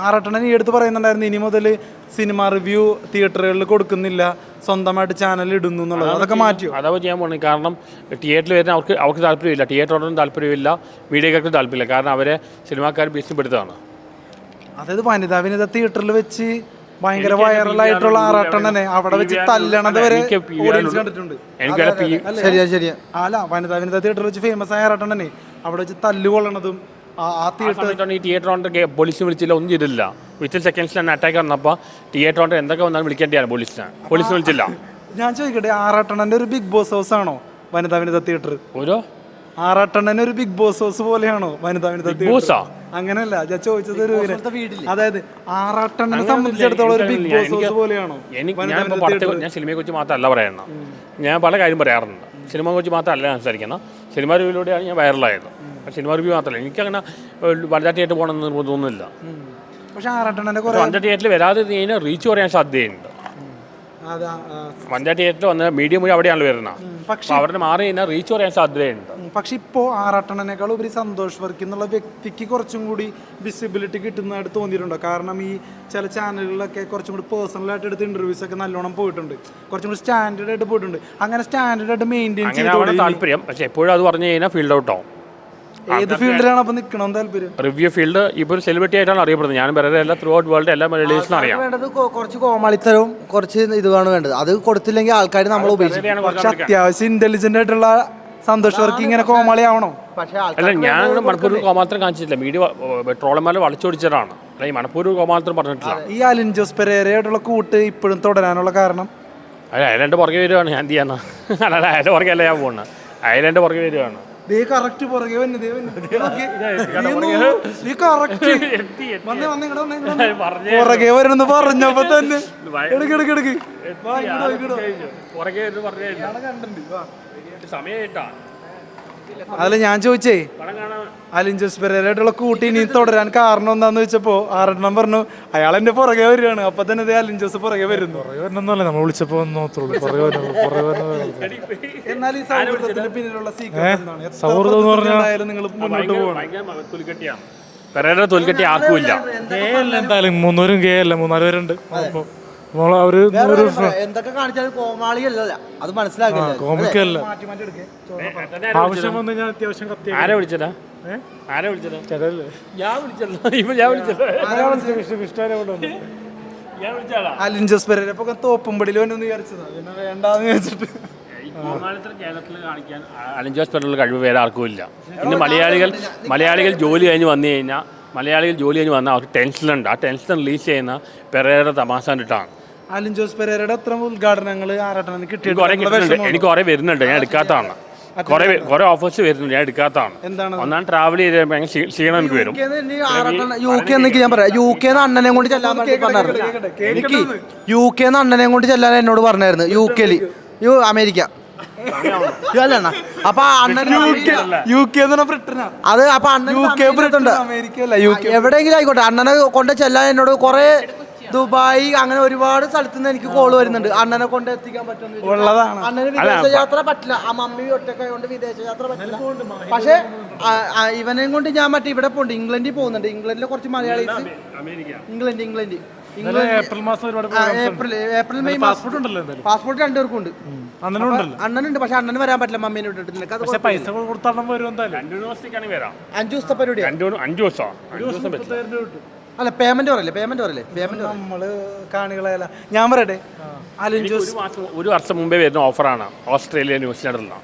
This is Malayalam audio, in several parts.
ആറട്ടണൻ ഈ അടുത്ത് പറയുന്നുണ്ടായിരുന്നു ഇനി മുതൽ സിനിമ റിവ്യൂ തിയേറ്ററുകളിൽ കൊടുക്കുന്നില്ല, സ്വന്തമായിട്ട് ചാനൽ ഇടുന്നു എന്നുള്ളത്. അതൊക്കെ മാറ്റിയോ? അതാ ചെയ്യാൻ പോകുന്നത്. കാരണം തിയേറ്ററിൽ വരുന്ന അവർക്ക് താല്പര്യമില്ല, തിയേറ്ററോടൊന്നും താല്പര്യമില്ല, മീഡിയക്കാർക്ക് താല്പര്യമില്ല. കാരണം അവരെ സിനിമാക്കാർ ഭീഷണിപ്പെടുത്താണ്. അതായത് വനിത തിയേറ്ററിൽ വെച്ച് ഭയങ്കര വൈറലായിട്ടുള്ള ആറാട്ടണ്ണനെ അവിടെ വെച്ച് തല്ലണത് വരെ ഓഡിയൻസ് കണ്ടിട്ടുണ്ട്. ശരിയാ. അല്ല, വനിത തിയേറ്ററിൽ വെച്ച് ഫേമസ് ആയ ആറാട്ടണ്ണനെ അവിടെ വെച്ച് തല്ലുകൊള്ളണതും ഈ തിയേറ്റർ പോലീസിനെ വിളിച്ചില്ല, ഒന്നും ചെയ്തില്ല. വിത്തിൻ സെക്കൻഡ്സിൽ തന്നെ അറ്റാക്ക് വന്നപ്പോൾ തിയേറ്റർ എന്തൊക്കെ വന്നാലും വിളിക്കേണ്ടതാണ് പോലീസിനെ വിളിച്ചില്ല. ഞാൻ ചോദിക്കട്ടെ, ആറാട്ടണ്ണന്റെ ഒരു ബിഗ് ബോസ് ഹൗസ് ആണോ വനിത തിയേറ്റർ? ഓരോ ആറാട്ടണ്ണൻ ഒരു ബിഗ് ബോസ് ഹൗസ് പോലെയാണോ വനിത തിയേറ്റർ? അങ്ങനെയല്ല ഞാൻ ചോദിച്ചത്. അതായത് ആറാട്ടണ്ണനെ സംബന്ധിച്ചിടത്തോളം ഒരു ബിഗ് ബോസ് ഹൗസ് പോലെയാണോ? ഞാൻ സിനിമയെ കുറിച്ച് മാത്രമല്ല പറയുന്നത്, ഞാൻ പല കാര്യം പറയാറുണ്ട്. സിനിമയെ കുറിച്ച് മാത്രമല്ല സംസാരിക്കുന്നത്, സിനിമ റിവ്യൂയിലൂടെയാണ് ഞാൻ വൈറലായത്. സിനിമ റിവ്യൂ മാത്രമല്ല, എനിക്കങ്ങനെ വനിതാ തിയേറ്റർ പോകണമെന്ന് തോന്നുന്നില്ല. പക്ഷേ ആറാട്ടണ്ണന്റെ വനിതാ തിയേറ്ററിൽ വരാതെ റീച്ച് പറയാൻ സാധ്യതയുണ്ട്. വനിതാ തിയേറ്ററിൽ വന്ന മീഡിയം മുഴുവൻ അവിടെയാണ് വരുന്നത്, പക്ഷെ അവിടെ മാറി കഴിഞ്ഞാൽ റീച്ച് പറയാൻ സാധ്യതയുണ്ട്. പക്ഷെ ഇപ്പോൾ ആറാട്ടണ്ണനേക്കാൾ ഉപരി സന്തോഷ് വർക്കി എന്നുള്ള വ്യക്തിക്ക് കുറച്ചും കൂടി വിസിബിലിറ്റി കിട്ടുന്നതായിട്ട് തോന്നിയിട്ടുണ്ടോ? കാരണം ഈ ചില ചാനലുകളിലൊക്കെ കുറച്ചും കൂടി പേഴ്സണലായിട്ട് എടുത്ത് ഇന്റർവ്യൂസ് ഒക്കെ നല്ലോണം പോയിട്ടുണ്ട്, കുറച്ചും കൂടി സ്റ്റാൻഡേർഡ് ആയിട്ട് പോയിട്ടുണ്ട്. അങ്ങനെ സ്റ്റാൻഡേർഡ് ആയിട്ട് മെയിൻറ്റെയിൻ ചെയ്ത് താല്പര്യം. പക്ഷെ എപ്പോഴും അത് പറഞ്ഞു കഴിഞ്ഞാൽ ഫീൽഡ് ഔട്ട് ആവും. ഏത് ഫീൽഡിലാണ് അപ്പോൾ നിൽക്കണം താല്പര്യം? റിവ്യൂ ഫീൽഡ് ഇപ്പോൾ ഒരു സെലിബ്രിറ്റി ആയിട്ടാണ് അറിയപ്പെടുന്നത്. ഞാൻ വേറെ എല്ലാ ത്രൂ ഔട്ട് വേൾഡ് എല്ലാ മലയാളീസിനും അറിയാം. വേണ്ടത് കുറച്ച് കോമാളിത്തരവും കുറച്ച് ഇതുമാണ് വേണ്ടത്. അത് കൊടുത്തില്ലെങ്കിൽ ആൾക്കാർ നമ്മൾ ഉപയോഗിക്കും. പക്ഷെ അത്യാവശ്യം ഇന്റലിജന്റ് ആയിട്ടുള്ള സന്തോഷ് വർക്കി ഇങ്ങനെ കോമാളി ആവണോ? അല്ല, ഞാൻ മനഃപൂർവ്വം കോമാത്രം കാണിച്ചിട്ടില്ല. മീഡിയ ട്രോളന്മാരെ വളച്ചൊടിച്ചതാണ്, അല്ല ഈ മനഃപൂർവ്വം കോമാത്രം പറഞ്ഞിട്ടില്ല. ഈ അലിൻ ജോസ് പെരേരയായിട്ടുള്ള കൂട്ട് ഇപ്പോഴും തുടരാനുള്ള കാരണം? അല്ല, അയലെൻ്റെ പുറകെ വരുവാണ്. ഞാൻ എന്ത് ചെയ്യാനാ? അല്ല, അയൻ്റെ പുറകെ അല്ല ഞാൻ പോകുന്നത്, അയലെൻ്റെ പുറകെ വരുവാണ്. പുറകെ വരണെന്ന് പറഞ്ഞപ്പോ തന്നെ അതല്ല ഞാൻ ചോദിച്ചേ, അലിൻ ജോസ് പെരേരയായിട്ടുള്ള കൂട്ടി ഇനി തുടരാൻ കാരണം എന്താന്ന് വെച്ചപ്പോ ആറെണ്ണം പറഞ്ഞു അയാൾ എന്റെ പുറകെ വരികയാണ്. അപ്പൊ തന്നെ അലിൻ ജോസ് പുറകെ വരുന്നു. നമ്മൾ വിളിച്ചപ്പോ എന്നാൽ ഈ സൗഹൃദത്തിന്റെ പിന്നിലുള്ള സൗഹൃദം എന്ന് പറഞ്ഞാൽ നിങ്ങൾ മുന്നോട്ട് പോകണം. പെരേര തോൽക്കട്ടി ആർക്കുമില്ല. എന്തായാലും മൂന്നൂരും ഗേ അല്ല, 3-4 പേരുണ്ട്. എന്തൊക്കെ കാണിച്ചാലും കോമാളിയല്ല, അത് മനസ്സിലാക്കില്ല. കോമിക്കല്ല. ആവശ്യം വന്നു കഴിഞ്ഞാൽ അത്യാവശ്യം ആരെ വിളിച്ചതാ? ഞാൻ വിളിച്ചതാ. അലിൻ ജോസ് പെരേര ഇപ്പൊ തോപ്പുംപടിയിൽ വന്നു വിചാരിച്ചതാ, പിന്നെ വേണ്ടാന്ന് വെച്ചിട്ട്. കേരളത്തിൽ കാണിക്കാൻ അലിൻ ജോസ് പെരേരയുടെ കഴിവ് വേറെ ആർക്കും ഇല്ല. ഇന്ന് മലയാളികൾ ജോലി കഴിഞ്ഞ് വന്നു കഴിഞ്ഞാൽ അവർക്ക് ടെൻഷനുണ്ട്. ആ ടെൻഷൻ റിലീസ് ചെയ്യുന്ന പെരേരയുടെ തമാശ കണ്ടിട്ടാണ്. അലിൻ ജോസ് പെരേരയുടെ അത്ര ഉദ്ഘാടനങ്ങൾ ആറാട്ടണ്ണന് കിട്ടിയിട്ടുണ്ട്. എനിക്ക് കുറെ വരുന്നുണ്ട്, ഞാൻ എടുക്കാത്തതാണ്. കുറെ ഓഫേഴ്സ് വരുന്നുണ്ട്, ഞാൻ എടുക്കാത്തതാണ്. ഒന്നാം ട്രാവൽ ചെയ്ത് ക്ഷീണം എനിക്ക് വരും. ഞാൻ പറയാം, UK അണ്ണനെ കൊണ്ട് ചെല്ലാൻ പറഞ്ഞായിരുന്നു. എനിക്ക് UK അണ്ണനെ കൊണ്ട് ചെല്ലാൻ എന്നോട് പറഞ്ഞായിരുന്നു. UK അമേരിക്ക അല്ലണ്ണ. അപ്പൊ അണ്ണൻ അത് അപ്പൊ അണ്ണൻ എവിടെയെങ്കിലും ആയിക്കോട്ടെ, അണ്ണനെ കൊണ്ട് ചെല്ലാൻ എന്നോട് കുറെ ദുബായ് അങ്ങനെ ഒരുപാട് സ്ഥലത്ത് നിന്ന് എനിക്ക് കോള് വരുന്നുണ്ട്. അണ്ണനെ കൊണ്ട് എത്തിക്കാൻ പറ്റും. അണ്ണന് വിദേശയാത്ര പറ്റില്ല, ആ മമ്മി ഒറ്റക്കായോണ്ട് വിദേശയാത്ര പറ്റില്ല. പക്ഷെ ഇവനെയും കൊണ്ട് ഞാൻ ഇവിടെ പോകുന്നുണ്ട്, ഇംഗ്ലണ്ടിൽ പോകുന്നുണ്ട്. ഇംഗ്ലണ്ടിലെ കുറച്ച് Malayalis England April May passport 2 പേർക്കും ഉണ്ട്. അണ്ണനുണ്ട്, പക്ഷെ അണ്ണന് വരാൻ പറ്റില്ല മമ്മീനെ വിട്ടിട്ട്. പൈസ കൊടുത്താൽ 5 ദിവസത്തെ പരിപാടി. 5 ദിവസം അല്ല, പേയ്മെന്റ് പറയല്ലേ. നമ്മള് കാണികളല്ല. ഞാൻ പറയട്ടെ, അലിൻ ജോസ് ഒരു വർഷം മുമ്പേ വരുന്ന ഓഫറാണ് ഓസ്ട്രേലിയ ന്യൂസിലാൻഡിലാണ്.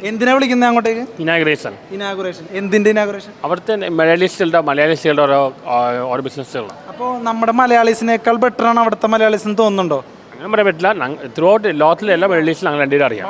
എന്തിനാ വിളിക്കുന്നത് അങ്ങോട്ടേക്ക്? ഇനാഗുറേഷൻ. എന്തിന്റെ ഇനാഗുറേഷൻ? അവിടുത്തെ മലയാളീസുകളുടെ ഓരോ ബിസിനസ്സുകളാണ്. അപ്പോൾ നമ്മുടെ മലയാളീസിനേക്കാൾ ബെറ്റർ ആണ് അവിടുത്തെ മലയാളീസ് എന്ന് തോന്നുന്നുണ്ടോ? അങ്ങനെ പറയാൻ പറ്റില്ല. ത്രൂ ഔട്ട് ലോകത്തിലെ എല്ലാ മലയാളീസിലും അങ്ങനെ രണ്ടുപേരും അറിയാം.